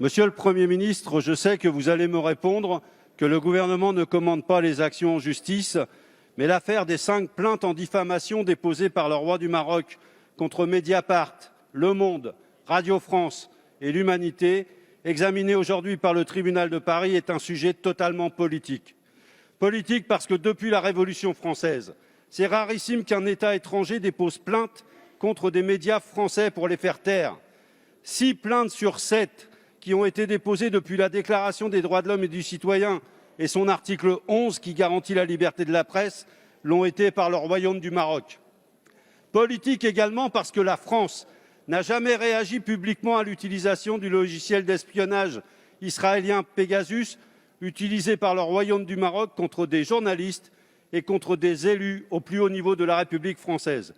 Monsieur le Premier ministre, je sais que vous allez me répondre que le gouvernement ne commande pas les actions en justice, mais l'affaire des 5 plaintes en diffamation déposées par le roi du Maroc contre Mediapart, Le Monde, Radio France et l'Humanité, examinée aujourd'hui par le tribunal de Paris, est un sujet totalement politique. Politique parce que depuis la Révolution française, c'est rarissime qu'un État étranger dépose plainte contre des médias français pour les faire taire. 6 plaintes sur 7 qui ont été déposées depuis la Déclaration des droits de l'homme et du citoyen et son article 11 qui garantit la liberté de la presse l'ont été par le Royaume du Maroc. Politique également parce que la France n'a jamais réagi publiquement à l'utilisation du logiciel d'espionnage israélien Pegasus utilisé par le Royaume du Maroc contre des journalistes et contre des élus au plus haut niveau de la République française.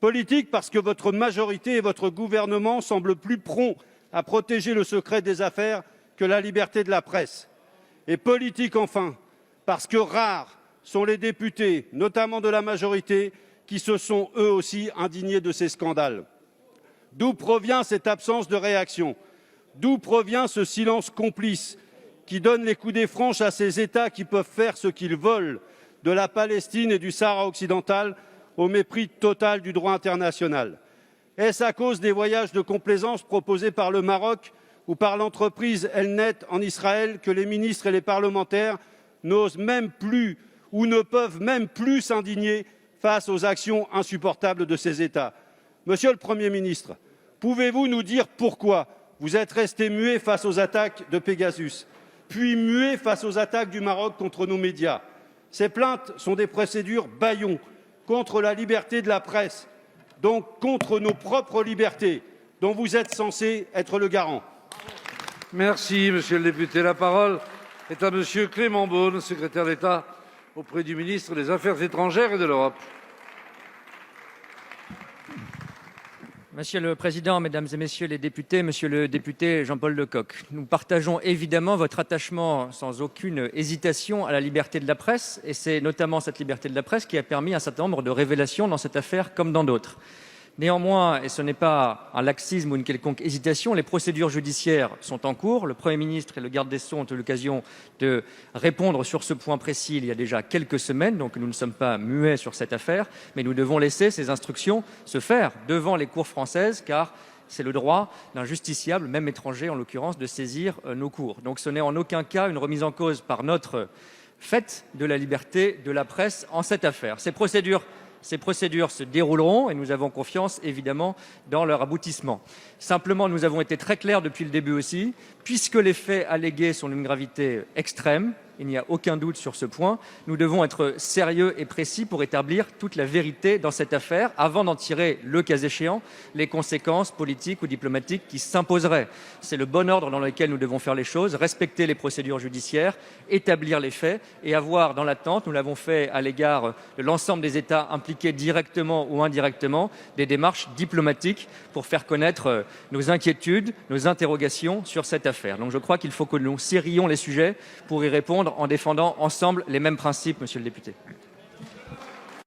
Politique parce que votre majorité et votre gouvernement semblent plus prompts à protéger le secret des affaires que la liberté de la presse. Et politique enfin, parce que rares sont les députés, notamment de la majorité, qui se sont eux aussi indignés de ces scandales. D'où provient cette absence de réaction? D'où provient ce silence complice qui donne les coudées franches à ces États qui peuvent faire ce qu'ils veulent de la Palestine et du Sahara occidental au mépris total du droit international? Est-ce à cause des voyages de complaisance proposés par le Maroc ou par l'entreprise Elnet en Israël que les ministres et les parlementaires n'osent même plus ou ne peuvent même plus s'indigner face aux actions insupportables de ces États? Monsieur le Premier ministre, pouvez-vous nous dire pourquoi vous êtes resté muet face aux attaques de Pegasus, puis muet face aux attaques du Maroc contre nos médias? Ces plaintes sont des procédures bâillons contre la liberté de la presse, donc contre nos propres libertés, dont vous êtes censé être le garant. Merci, monsieur le député. La parole est à monsieur Clément Beaune, secrétaire d'État auprès du ministre des Affaires étrangères et de l'Europe. Monsieur le Président, Mesdames et Messieurs les députés, Monsieur le député Jean-Paul Lecoq, nous partageons évidemment votre attachement sans aucune hésitation à la liberté de la presse, et c'est notamment cette liberté de la presse qui a permis un certain nombre de révélations dans cette affaire comme dans d'autres. Néanmoins, et ce n'est pas un laxisme ou une quelconque hésitation, les procédures judiciaires sont en cours. Le Premier ministre et le garde des Sceaux ont eu l'occasion de répondre sur ce point précis il y a déjà quelques semaines, donc nous ne sommes pas muets sur cette affaire, mais nous devons laisser ces instructions se faire devant les cours françaises, car c'est le droit d'un justiciable, même étranger en l'occurrence, de saisir nos cours. Donc ce n'est en aucun cas une remise en cause par notre fait de la liberté de la presse en cette affaire. Ces procédures se dérouleront et nous avons confiance évidemment dans leur aboutissement. Simplement, nous avons été très clairs depuis le début aussi, puisque les faits allégués sont d'une gravité extrême, il n'y a aucun doute sur ce point, nous devons être sérieux et précis pour établir toute la vérité dans cette affaire avant d'en tirer, le cas échéant, les conséquences politiques ou diplomatiques qui s'imposeraient. C'est le bon ordre dans lequel nous devons faire les choses, respecter les procédures judiciaires, établir les faits et avoir dans l'attente, nous l'avons fait à l'égard de l'ensemble des États impliqués directement ou indirectement, des démarches diplomatiques pour faire connaître nos inquiétudes, nos interrogations sur cette affaire. Donc je crois qu'il faut que nous serrions les sujets pour y répondre en défendant ensemble les mêmes principes, monsieur le député.